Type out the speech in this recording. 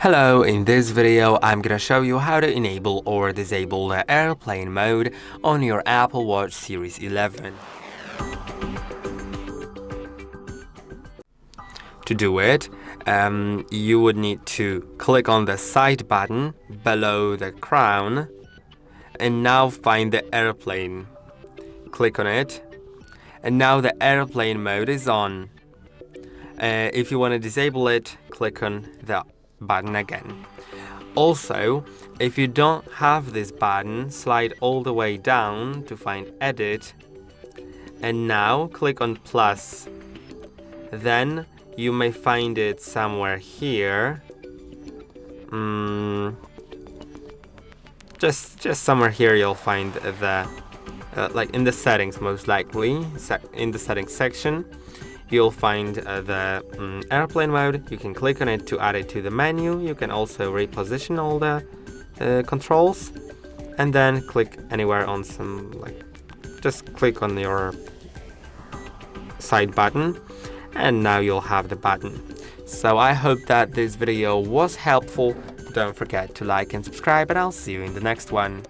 Hello, in this video I'm gonna show you how to enable or disable the airplane mode on your Apple Watch Series 11. To do it, you would need to click on the side button below the crown and now find the airplane. Click on it and now the airplane mode is on. If you want to disable it, click on the button again. Also, if you don't have this button, slide all the way down to find Edit and now click on plus. Then you may find it somewhere here. Just somewhere here you'll find the like in the settings, most likely in the settings section you'll find the airplane mode. You can click on it to add it to the menu. You can also reposition all the controls and then click anywhere on just click on your side button and now you'll have the button. So I hope that this video was helpful. Don't forget to like and subscribe and I'll see you in the next one.